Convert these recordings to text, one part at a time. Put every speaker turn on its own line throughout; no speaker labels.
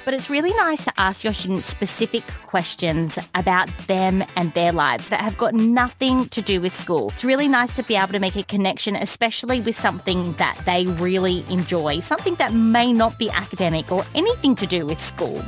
But it's really nice to ask your students specific questions about them and their lives that have got nothing to do with school. It's really nice to be able to make a connection, especially with something that they really enjoy, something that may not be academic or anything to do with school.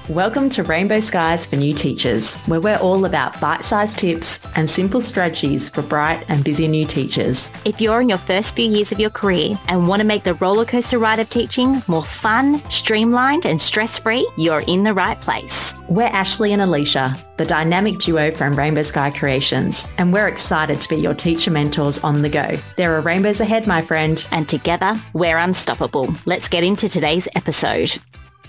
Welcome to Rainbow Skies for New Teachers, where we're all about bite-sized tips and simple strategies for bright and busy new teachers.
If you're in your first few years of your career and want to make the rollercoaster ride of teaching more fun, streamlined and stress-free, you're in the right place.
We're Ashley and Alicia, the dynamic duo from Rainbow Sky Creations, and we're excited to be your teacher mentors on the go. There are rainbows ahead, my friend.
And together, we're unstoppable. Let's get into today's episode.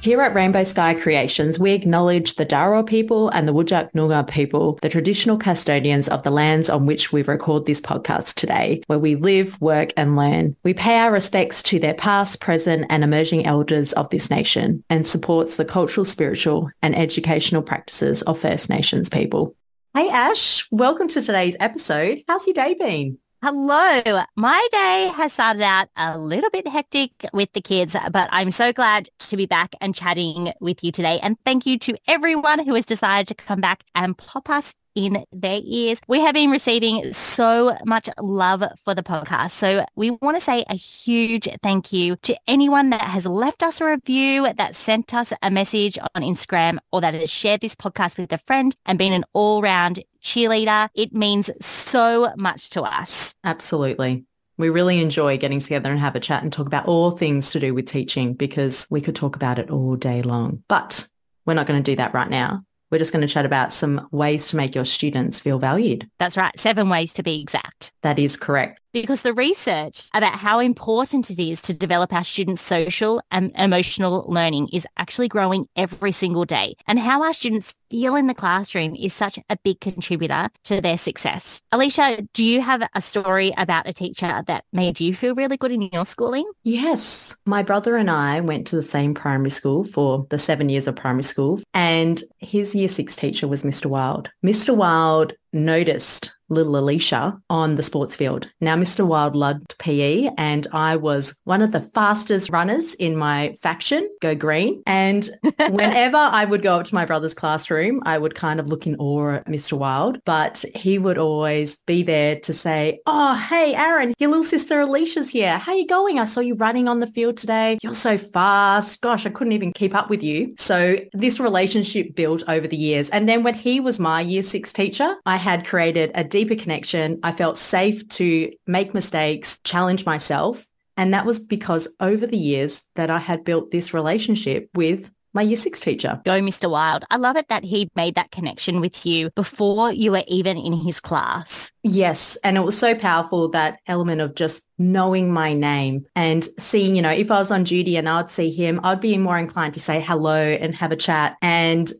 Here at Rainbow Sky Creations, we acknowledge the Dharawal people and the Whadjuk Noongar people, the traditional custodians of the lands on which we record this podcast today, where we live, work and learn. We pay our respects to their past, present and emerging elders of this nation and supports the cultural, spiritual and educational practices of First Nations people. Hey Ash, welcome to today's episode. How's your day been?
Hello. My day has started out a little bit hectic with the kids, but I'm so glad to be back and chatting with you today. And thank you to everyone who has decided to come back and pop us in their ears. We have been receiving so much love for the podcast. So we want to say a huge thank you to anyone that has left us a review, that sent us a message on Instagram, or that has shared this podcast with a friend and been an all-round cheerleader. It means so much to us.
Absolutely. We really enjoy getting together and have a chat and talk about all things to do with teaching because we could talk about it all day long. But we're not going to do that right now. We're just going to chat about some ways to make your students feel valued.
That's right. 7 ways to be exact.
That is correct.
Because the research about how important it is to develop our students' social and emotional learning is actually growing every single day. And how our students feel in the classroom is such a big contributor to their success. Alicia, do you have a story about a teacher that made you feel really good in your schooling?
Yes. My brother and I went to the same primary school for the 7 years of primary school, and his year 6 teacher was Mr. Wild. Mr. Wild noticed little Alicia on the sports field. Now, Mr. Wild loved PE and I was one of the fastest runners in my faction, Go Green. And whenever I would go up to my brother's classroom, I would kind of look in awe at Mr. Wild, but he would always be there to say, "Oh, hey, Aaron, your little sister Alicia's here. How you going? I saw you running on the field today. You're so fast. Gosh, I couldn't even keep up with you." So this relationship built over the years. And then when he was my year 6 teacher, I had created a deeper connection. I felt safe to make mistakes, challenge myself. And that was because over the years that I had built this relationship with my year 6 teacher.
Go, Mr. Wild. I love it that he made that connection with you before you were even in his class.
Yes. And it was so powerful, that element of just knowing my name and seeing, if I was on duty and I'd see him, I'd be more inclined to say hello and have a chat. And,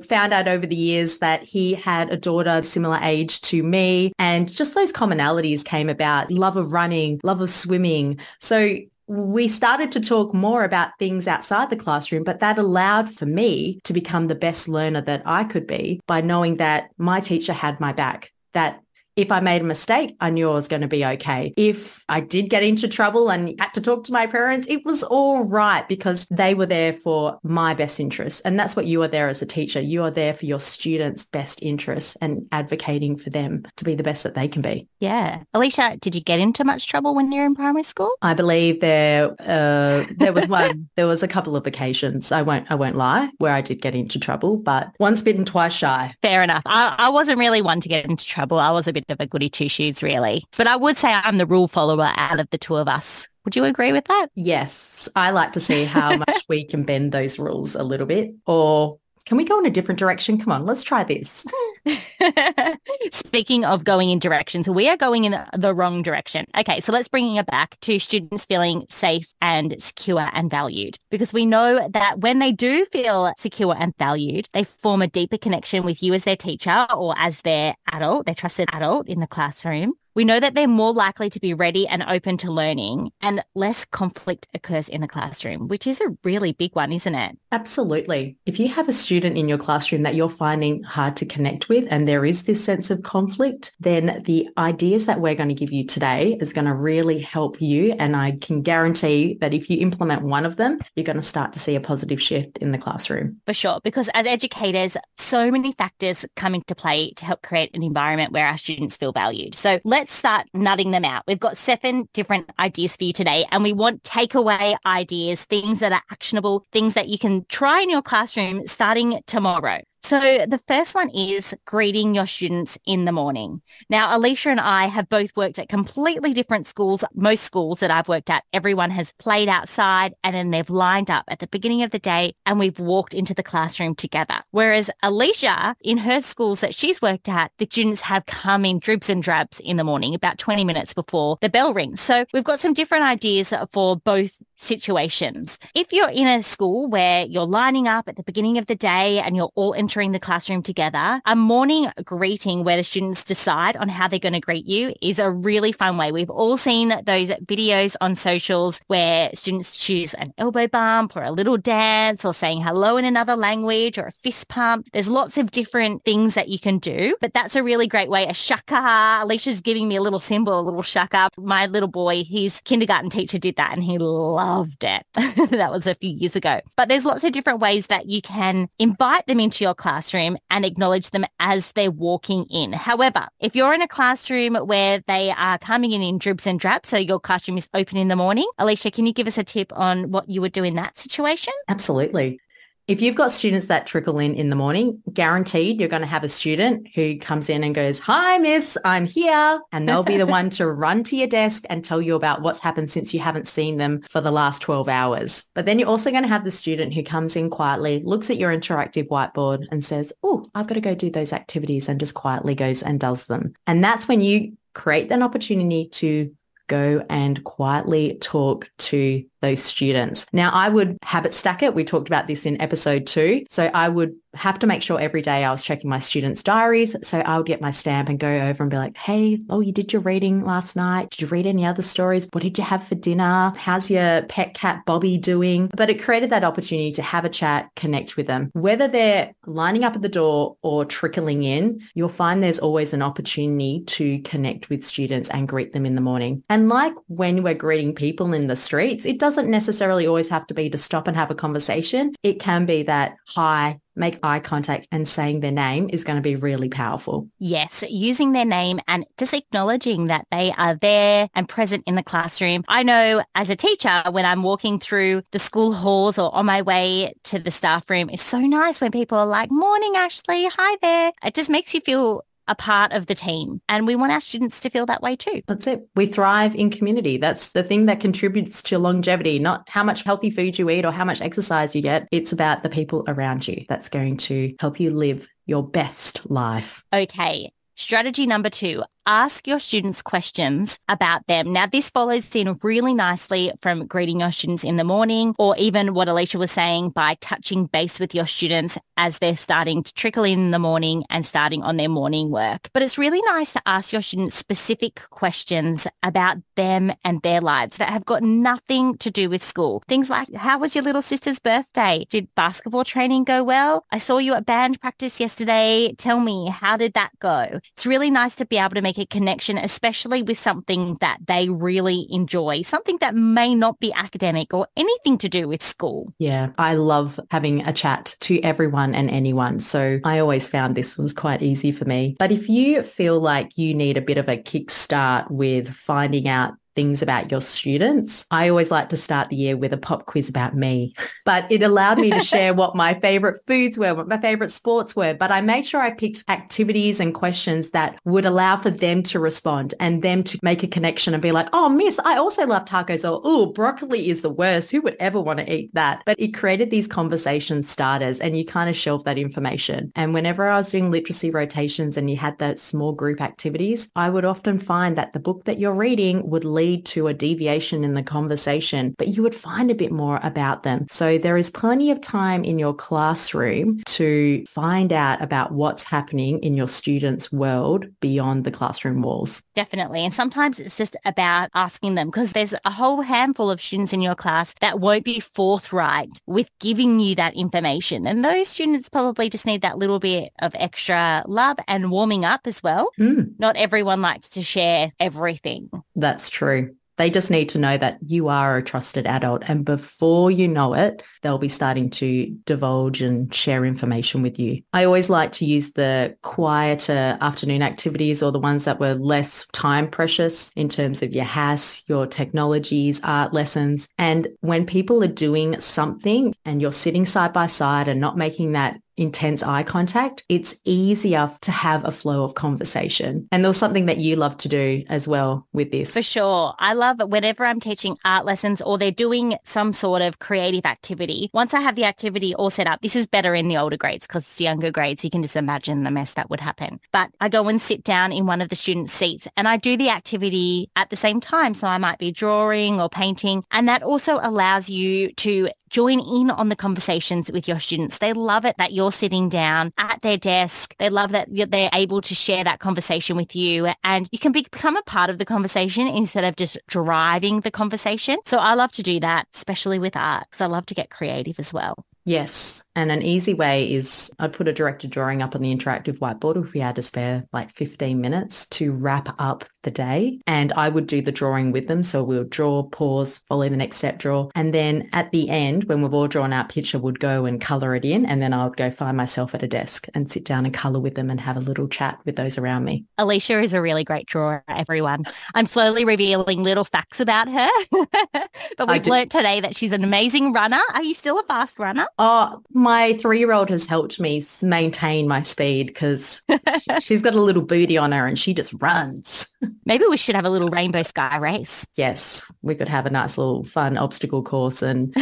found out over the years that he had a daughter similar age to me. And just those commonalities came about: love of running, love of swimming. So we started to talk more about things outside the classroom, but that allowed for me to become the best learner that I could be by knowing that my teacher had my back, that if I made a mistake, I knew I was going to be okay. If I did get into trouble and had to talk to my parents, it was all right because they were there for my best interests. And that's what you are there as a teacher. You are there for your students' best interests and advocating for them to be the best that they can be.
Yeah. Alicia, did you get into much trouble when you were in primary school?
I believe there was one. There was a couple of occasions, I won't lie, where I did get into trouble, but once bitten, twice shy.
Fair enough. I wasn't really one to get into trouble. I was a bit of a goody two-shoes, really. But I would say I'm the rule follower out of the two of us. Would you agree with that?
Yes. I like to see how much we can bend those rules a little bit. Or can we go in a different direction? Come on, let's try this.
Speaking of going in directions, we are going in the wrong direction. Okay, so let's bring it back to students feeling safe and secure and valued, because we know that when they do feel secure and valued, they form a deeper connection with you as their teacher or as their adult, their trusted adult in the classroom. We know that they're more likely to be ready and open to learning, and less conflict occurs in the classroom, which is a really big one, isn't it?
Absolutely. If you have a student in your classroom that you're finding hard to connect with and there is this sense of conflict, then the ideas that we're going to give you today is going to really help you. And I can guarantee that if you implement one of them, you're going to start to see a positive shift in the classroom.
For sure, because as educators, so many factors come into play to help create an environment where our students feel valued. So let's start nutting them out. We've got 7 different ideas for you today, and we want takeaway ideas, things that are actionable, things that you can try in your classroom starting tomorrow. So the first one is greeting your students in the morning. Now, Alicia and I have both worked at completely different schools. Most schools that I've worked at, everyone has played outside and then they've lined up at the beginning of the day and we've walked into the classroom together. Whereas Alicia, in her schools that she's worked at, the students have come in dribs and drabs in the morning, about 20 minutes before the bell rings. So we've got some different ideas for both situations. If you're in a school where you're lining up at the beginning of the day and you're all entering the classroom together, a morning greeting where the students decide on how they're going to greet you is a really fun way. We've all seen those videos on socials where students choose an elbow bump or a little dance or saying hello in another language or a fist pump. There's lots of different things that you can do, but that's a really great way. A shaka. Alicia's giving me a little symbol, a little shaka. My little boy, his kindergarten teacher did that and he loved it. That was a few years ago. But there's lots of different ways that you can invite them into your classroom and acknowledge them as they're walking in. However, if you're in a classroom where they are coming in dribs and drabs, so your classroom is open in the morning, Alicia, can you give us a tip on what you would do in that situation?
Absolutely. If you've got students that trickle in the morning, guaranteed you're going to have a student who comes in and goes, "Hi, miss, I'm here." And they'll be the one to run to your desk and tell you about what's happened since you haven't seen them for the last 12 hours. But then you're also going to have the student who comes in quietly, looks at your interactive whiteboard and says, "Oh, I've got to go do those activities," and just quietly goes and does them. And that's when you create an opportunity to go and quietly talk to those students. Now, I would habit stack it. We talked about this in episode 2. So I would have to make sure every day I was checking my students' diaries. So I would get my stamp and go over and be like, "Hey, you did your reading last night? Did you read any other stories? What did you have for dinner? How's your pet cat Bobby doing?" But it created that opportunity to have a chat, connect with them. Whether they're lining up at the door or trickling in, you'll find there's always an opportunity to connect with students and greet them in the morning. And like when we're greeting people in the streets, it doesn't necessarily always have to be to stop and have a conversation. It can be that hi, make eye contact and saying their name is going to be really powerful.
Yes, using their name and just acknowledging that they are there and present in the classroom. I know as a teacher, when I'm walking through the school halls or on my way to the staff room, it's so nice when people are like, "Morning, Ashley. Hi there." It just makes you feel a part of the team. And we want our students to feel that way too.
That's it. We thrive in community. That's the thing that contributes to longevity, not how much healthy food you eat or how much exercise you get. It's about the people around you that's going to help you live your best life.
Okay. Strategy number 2, ask your students questions about them. Now, this follows in really nicely from greeting your students in the morning, or even what Alicia was saying by touching base with your students as they're starting to trickle in the morning and starting on their morning work. But it's really nice to ask your students specific questions about them and their lives that have got nothing to do with school. Things like, how was your little sister's birthday? Did basketball training go well? I saw you at band practice yesterday. Tell me, how did that go? It's really nice to be able to make a connection, especially with something that they really enjoy, something that may not be academic or anything to do with school.
Yeah, I love having a chat to everyone and anyone. So I always found this was quite easy for me. But if you feel like you need a bit of a kickstart with finding out things about your students, I always like to start the year with a pop quiz about me. But it allowed me to share what my favorite foods were, what my favorite sports were. But I made sure I picked activities and questions that would allow for them to respond and them to make a connection and be like, "Oh, miss, I also love tacos," or "Oh, broccoli is the worst. Who would ever want to eat that?" But it created these conversation starters and you kind of shelve that information. And whenever I was doing literacy rotations and you had that small group activities, I would often find that the book that you're reading would lead lead to a deviation in the conversation, but you would find a bit more about them. So there is plenty of time in your classroom to find out about what's happening in your students' world beyond the classroom walls.
Definitely. And sometimes it's just about asking them, because there's a whole handful of students in your class that won't be forthright with giving you that information. And those students probably just need that little bit of extra love and warming up as well. Not everyone likes to share everything.
That's true. They just need to know that you are a trusted adult, and before you know it, they'll be starting to divulge and share information with you. I always like to use the quieter afternoon activities, or the ones that were less time precious in terms of your HASS, your technologies, art lessons. And when people are doing something and you're sitting side by side and not making that intense eye contact, it's easier to have a flow of conversation. And there was something that you love to do as well with this.
For sure. I love it whenever I'm teaching art lessons or they're doing some sort of creative activity. Once I have the activity all set up, this is better in the older grades because it's younger grades. You can just imagine the mess that would happen. But I go and sit down in one of the students' seats and I do the activity at the same time. So I might be drawing or painting. And that also allows you to join in on the conversations with your students. They love it that you're sitting down at their desk. They love that they're able to share that conversation with you, and you can become a part of the conversation instead of just driving the conversation. So I love to do that, especially with art, because I love to get creative as well.
Yes. And an easy way is I'd put a directed drawing up on the interactive whiteboard if we had to spare like 15 minutes to wrap up the day. And I would do the drawing with them. So we'll draw, pause, follow the next step, draw. And then at the end, when we've all drawn our picture, would go and colour it in. And then I would go find myself at a desk and sit down and colour with them and have a little chat with those around me.
Alicia is a really great drawer, everyone. I'm slowly revealing little facts about her. But we've learnt today that she's an amazing runner. Are you still a fast runner?
Oh, my 3-year-old has helped me maintain my speed because she's got a little booty on her and she just runs.
Maybe we should have a little rainbow sky race.
Yes, we could have a nice little fun obstacle course and,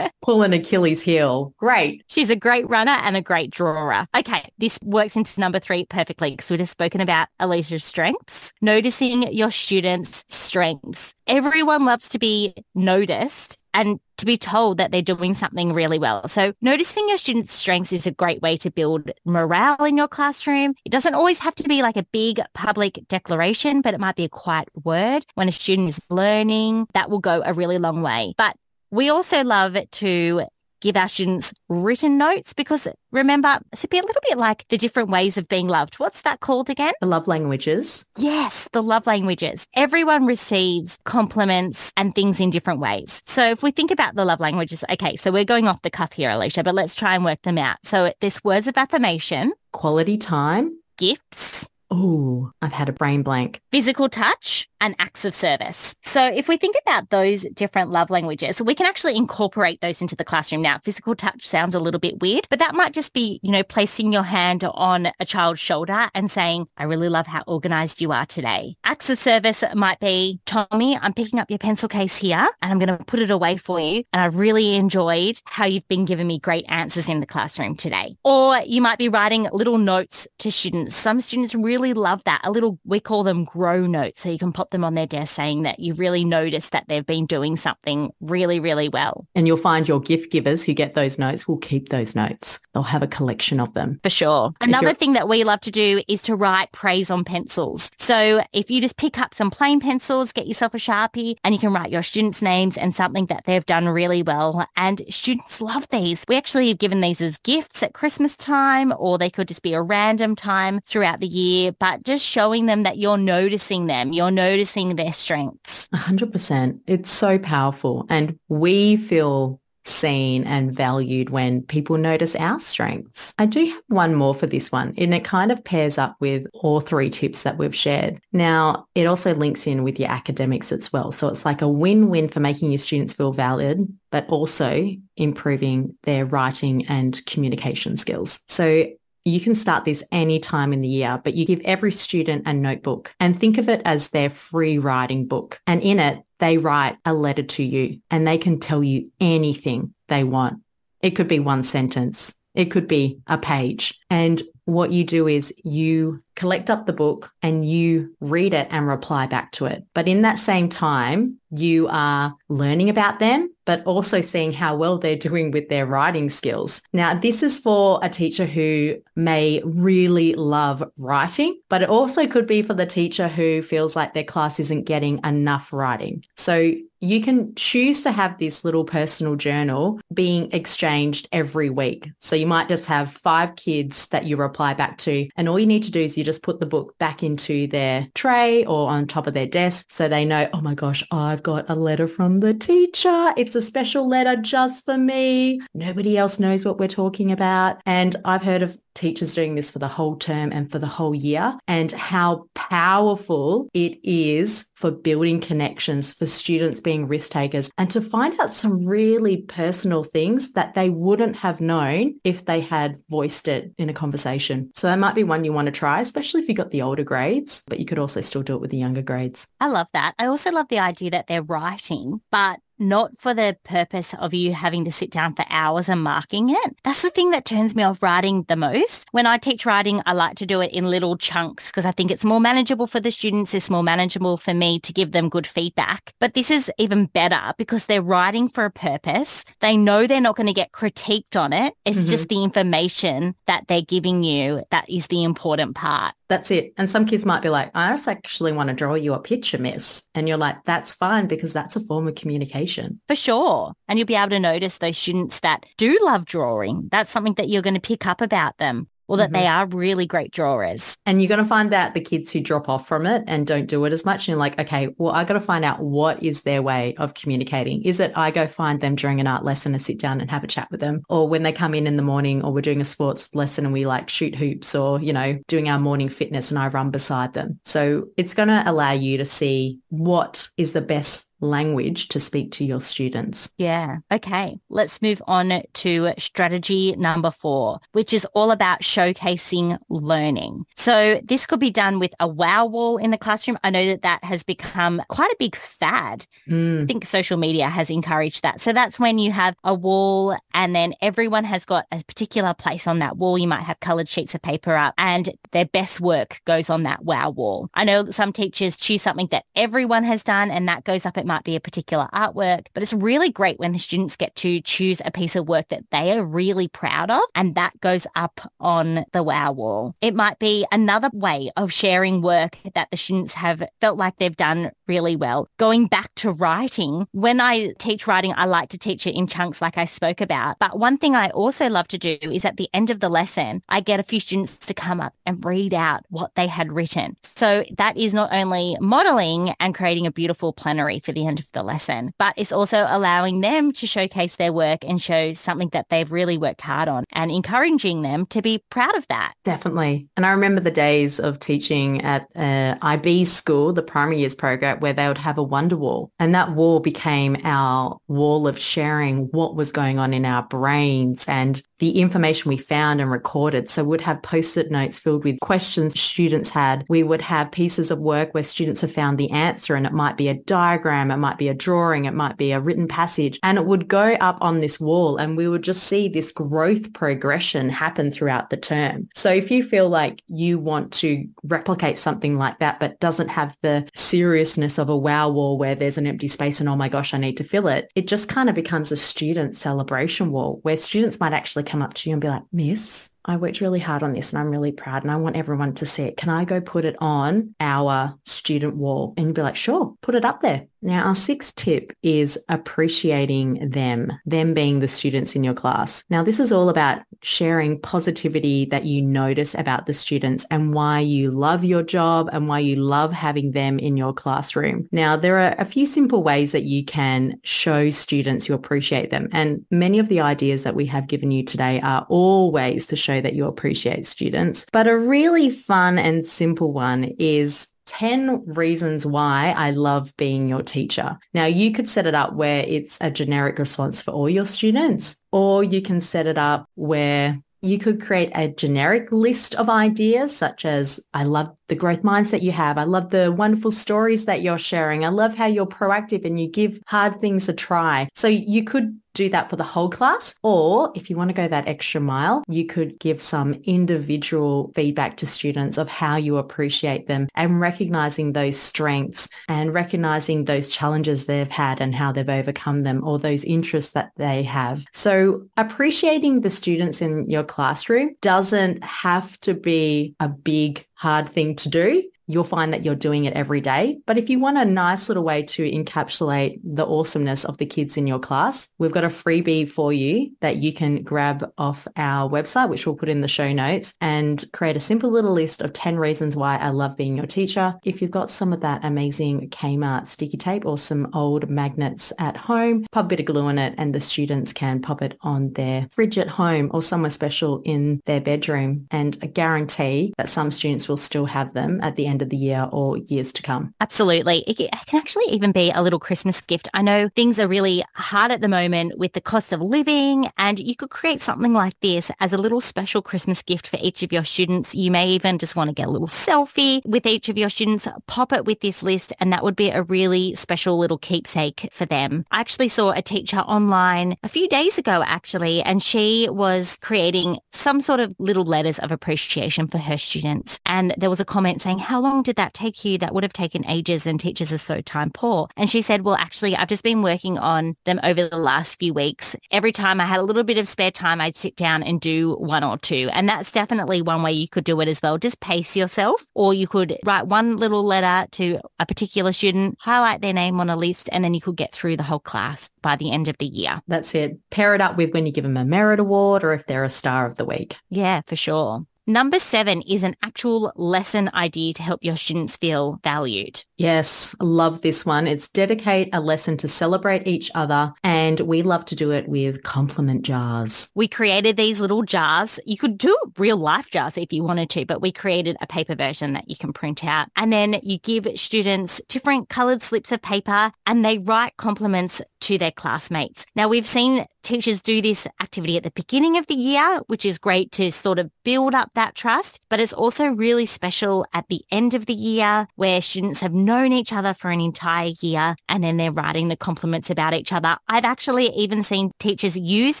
pull an Achilles heel. Great.
She's a great runner and a great drawer. Okay, this works into number 3 perfectly because we've just spoken about Alicia's strengths. Noticing your students' strengths. Everyone loves to be noticed and to be told that they're doing something really well. So noticing your students' strengths is a great way to build morale in your classroom. It doesn't always have to be like a big public declaration, but it might be a quiet word when a student is learning. That will go a really long way. But we also love to give our students written notes because remember, it's a little bit like the different ways of being loved. What's that called again?
The love languages.
Yes, the love languages. Everyone receives compliments and things in different ways. So if we think about the love languages, okay, so we're going off the cuff here, Alicia, but let's try and work them out. So there's words of affirmation,
quality time,
gifts.
Oh, I've had a brain blank.
Physical touch and acts of service. So if we think about those different love languages, we can actually incorporate those into the classroom. Now, physical touch sounds a little bit weird, but that might just be, placing your hand on a child's shoulder and saying, I really love how organized you are today. Acts of service might be, Tommy, I'm picking up your pencil case here and I'm going to put it away for you. And I really enjoyed how you've been giving me great answers in the classroom today. Or you might be writing little notes to students. Some students really love that. We call them grow notes. So you can pop them on their desk saying that you really noticed that they've been doing something really, really well.
And you'll find your gift givers who get those notes will keep those notes. They'll have a collection of them.
For sure. Another thing that we love to do is to write praise on pencils. So if you just pick up some plain pencils, get yourself a Sharpie, and you can write your students' names and something that they've done really well. And students love these. We actually have given these as gifts at Christmas time, or they could just be a random time throughout the year, but just showing them that you're noticing them, you're noticing their strengths.
100%. It's so powerful. And we feel seen and valued when people notice our strengths. I do have one more for this one, and it kind of pairs up with all 3 tips that we've shared. Now, it also links in with your academics as well. So it's like a win-win for making your students feel valid, but also improving their writing and communication skills. So you can start this any time in the year, but you give every student a notebook and think of it as their free writing book. And in it, they write a letter to you and they can tell you anything they want. It could be one sentence. It could be a page. And what you do is you collect up the book and you read it and reply back to it. But in that same time, you are learning about them, but also seeing how well they're doing with their writing skills. Now, this is for a teacher who may really love writing, but it also could be for the teacher who feels like their class isn't getting enough writing. So you can choose to have this little personal journal being exchanged every week. So you might just have 5 kids that you reply back to, and all you need to do is you just put the book back into their tray or on top of their desk so they know, oh my gosh, I've got a letter from the teacher. It's a special letter just for me. Nobody else knows what we're talking about. And I've heard of teachers doing this for the whole term and for the whole year, and how powerful it is for building connections, for students being risk takers, and to find out some really personal things that they wouldn't have known if they had voiced it in a conversation. So that might be one you want to try, especially if you got the older grades, but you could also still do it with the younger grades.
I love that. I also love the idea that they're writing, but not for the purpose of you having to sit down for hours and marking it. That's the thing that turns me off writing the most. When I teach writing, I like to do it in little chunks because I think it's more manageable for the students. It's more manageable for me to give them good feedback. But this is even better because they're writing for a purpose. They know they're not going to get critiqued on it. It's just the information that they're giving you that is the important part.
That's it. And some kids might be like, I just actually want to draw you a picture, miss. And you're like, that's fine because that's a form of communication.
For sure. And you'll be able to notice those students that do love drawing. That's something that you're going to pick up about them, or that they are really great drawers.
And you're going to find out the kids who drop off from it and don't do it as much. And you're like, okay, well, I got to find out what is their way of communicating. Is it I go find them during an art lesson and sit down and have a chat with them? Or when they come in the morning, or we're doing a sports lesson and we like shoot hoops, or, you know, doing our morning fitness and I run beside them. So it's going to allow you to see what is the best language to speak to your students.
Yeah. Okay. Let's move on to strategy number 4, which is all about showcasing learning. So this could be done with a wow wall in the classroom. I know that that has become quite a big fad. I think social media has encouraged that. So that's when you have a wall and then everyone has got a particular place on that wall. You might have colored sheets of paper up and their best work goes on that wow wall. I know that some teachers choose something that everyone has done and that goes up. It might be a particular artwork, but it's really great when the students get to choose a piece of work that they are really proud of and that goes up on the wow wall. It might be another way of sharing work that the students have felt like they've done really well. Going back to writing, when I teach writing, I like to teach it in chunks like I spoke about. But one thing I also love to do is at the end of the lesson, I get a few students to come up and read out what they had written. So that is not only modeling and creating a beautiful plenary for the end of the lesson, but it's also allowing them to showcase their work and show something that they've really worked hard on and encouraging them to be proud of that.
Definitely. And I remember the days of teaching at IB school, the primary years program, where they would have a wonder wall. And that wall became our wall of sharing what was going on in our brains and the information we found and recorded. So we'd have post-it notes filled with questions students had. We would have pieces of work where students have found the answer, and it might be a diagram, it might be a drawing, it might be a written passage, and it would go up on this wall and we would just see this growth progression happen throughout the term. So if you feel like you want to replicate something like that but doesn't have the seriousness of a wow wall where there's an empty space and oh my gosh, I need to fill it, it just kind of becomes a student celebration wall where students might actually come up to you and be like, Miss, I worked really hard on this and I'm really proud and I want everyone to see it. Can I go put it on our student wall? And you'd be like, sure, put it up there. Now, our 6th tip is appreciating them being the students in your class. Now, this is all about sharing positivity that you notice about the students and why you love your job and why you love having them in your classroom. Now, there are a few simple ways that you can show students you appreciate them. And many of the ideas that we have given you today are all ways to show that you appreciate students. But a really fun and simple one is 10 reasons why I love being your teacher. Now, you could set it up where it's a generic response for all your students, or you can set it up where you could create a generic list of ideas such as, I love the growth mindset you have. I love the wonderful stories that you're sharing. I love how you're proactive and you give hard things a try. So you could do that for the whole class, or if you want to go that extra mile, you could give some individual feedback to students of how you appreciate them and recognizing those strengths and recognizing those challenges they've had and how they've overcome them, or those interests that they have. So appreciating the students in your classroom doesn't have to be a big, hard thing to do. You'll find that you're doing it every day. But if you want a nice little way to encapsulate the awesomeness of the kids in your class, we've got a freebie for you that you can grab off our website, which we'll put in the show notes, and create a simple little list of 10 reasons why I love being your teacher. If you've got some of that amazing Kmart sticky tape or some old magnets at home, pop a bit of glue in it and the students can pop it on their fridge at home or somewhere special in their bedroom. And I guarantee that some students will still have them at the end of the year or years to come.
Absolutely. It can actually even be a little Christmas gift. I know things are really hard at the moment with the cost of living, and you could create something like this as a little special Christmas gift for each of your students. You may even just want to get a little selfie with each of your students, pop it with this list, and that would be a really special little keepsake for them. I actually saw a teacher online a few days ago, actually, and she was creating some sort of little letters of appreciation for her students. And there was a comment saying, "How long did that take you? That would have taken ages, and teachers are so time poor." And she said, "Well, actually, I've just been working on them over the last few weeks. Every time I had a little bit of spare time, I'd sit down and do one or two." And that's definitely one way you could do it as well. Just pace yourself, or you could write one little letter to a particular student, highlight their name on a list, and then you could get through the whole class by the end of the year.
That's it. Pair it up with when you give them a merit award or if they're a star of the week.
Yeah, for sure. Number 7 is an actual lesson idea to help your students feel valued.
Yes, I love this one. It's dedicate a lesson to celebrate each other, and we love to do it with compliment jars.
We created these little jars. You could do real life jars if you wanted to, but we created a paper version that you can print out. And then you give students different coloured slips of paper and they write compliments to their classmates. Now, we've seen teachers do this activity at the beginning of the year, which is great to sort of build up that trust, but it's also really special at the end of the year where students have known each other for an entire year and then they're writing the compliments about each other. I've actually even seen teachers use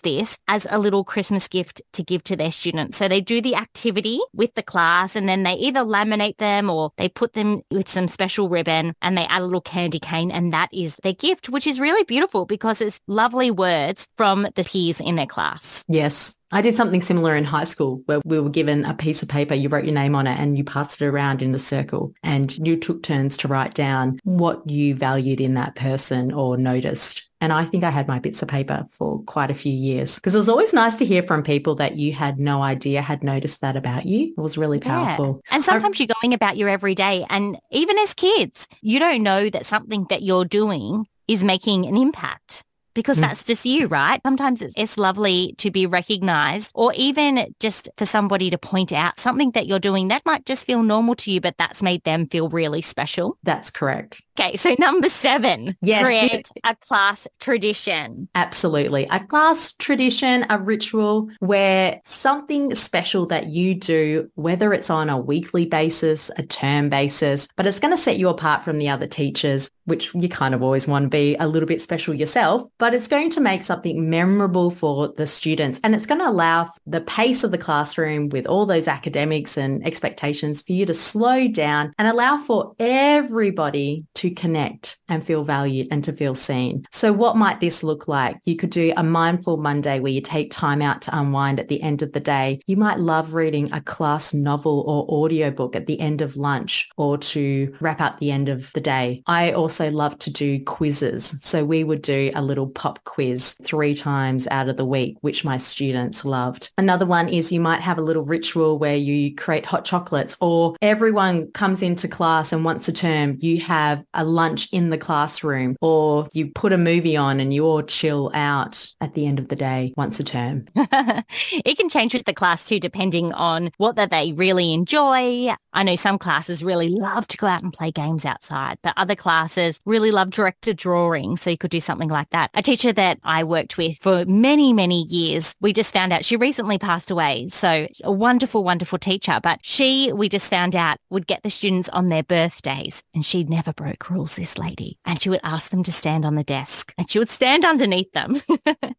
this as a little Christmas gift to give to their students. So they do the activity with the class and then they either laminate them or they put them with some special ribbon and they add a little candy cane, and that is their gift, which is really beautiful because it's lovely words from the peers in their class.
Yes. I did something similar in high school where we were given a piece of paper, you wrote your name on it and you passed it around in a circle and you took turns to write down what you valued in that person or noticed. And I think I had my bits of paper for quite a few years because it was always nice to hear from people that you had no idea had noticed that about you. It was really powerful.
Yeah. And sometimes you're going about your everyday, and even as kids, you don't know that something that you're doing is making an impact. Because that's just you, right? Sometimes it's lovely to be recognized, or even just for somebody to point out something that you're doing that might just feel normal to you, but that's made them feel really special.
That's correct.
Okay, so number 7,
yes,
create a class tradition.
Absolutely. A class tradition, a ritual where something special that you do, whether it's on a weekly basis, a term basis, but it's going to set you apart from the other teachers, which you kind of always want to be a little bit special yourself, but it's going to make something memorable for the students. And it's going to allow the pace of the classroom with all those academics and expectations for you to slow down and allow for everybody to connect and feel valued and to feel seen. So what might this look like? You could do a mindful Monday where you take time out to unwind at the end of the day. You might love reading a class novel or audiobook at the end of lunch or to wrap up the end of the day. I also love to do quizzes. So we would do a little pop quiz 3 times out of the week, which my students loved. Another one is you might have a little ritual where you create hot chocolates, or everyone comes into class and once a term you have a lunch in the classroom, or you put a movie on and you all chill out at the end of the day once a term.
It can change with the class too, depending on what that they really enjoy I know some classes really love to go out and play games outside, but other classes really love directed drawing. So you could do something like that. A teacher that I worked with for many, many years, we just found out she recently passed away. So a wonderful, wonderful teacher, but we just found out, would get the students on their birthdays, and she never broke rules, this lady. And she would ask them to stand on the desk, and she would stand underneath them.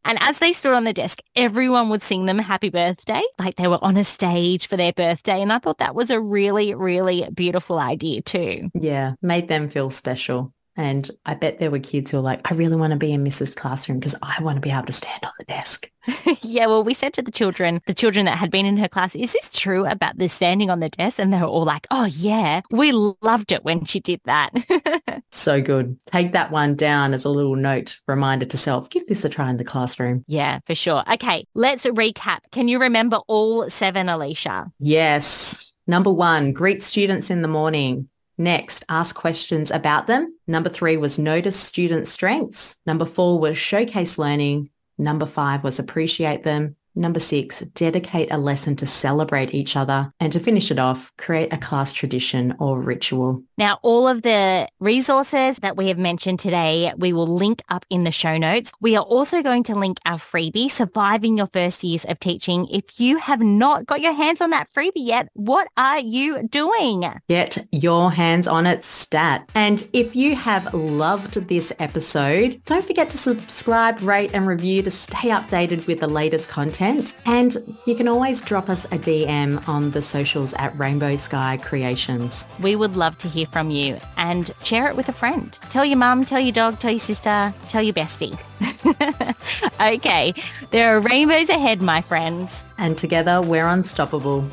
And as they stood on the desk, everyone would sing them happy birthday, like they were on a stage for their birthday. And I thought that was a really, really beautiful idea too.
Yeah, made them feel special. And I bet there were kids who were like, I really want to be in Mrs. Classroom because I want to be able to stand on the desk.
Yeah, well, we said to the children that had been in her class, is this true about the standing on the desk? And they were all like, oh, yeah, we loved it when she did that.
So good. Take that one down as a little note, reminder to self, give this a try in the classroom.
Yeah, for sure. Okay, let's recap. Can you remember all 7, Alicia?
Yes. Number 1, greet students in the morning. Next, ask questions about them. Number 3 was notice student strengths. Number 4 was showcase learning. Number 5 was appreciate them. Number 6, dedicate a lesson to celebrate each other. And to finish it off, create a class tradition or ritual.
Now, all of the resources that we have mentioned today, we will link up in the show notes. We are also going to link our freebie, Surviving Your First Years of Teaching. If you have not got your hands on that freebie yet, what are you doing?
Get your hands on it, stat. And if you have loved this episode, don't forget to subscribe, rate and review to stay updated with the latest content. And you can always drop us a DM on the socials at Rainbow Sky Creations.
We would love to hear from you, and share it with a friend. Tell your mum, tell your dog, tell your sister, tell your bestie. Okay, there are rainbows ahead, my friends.
And together we're unstoppable.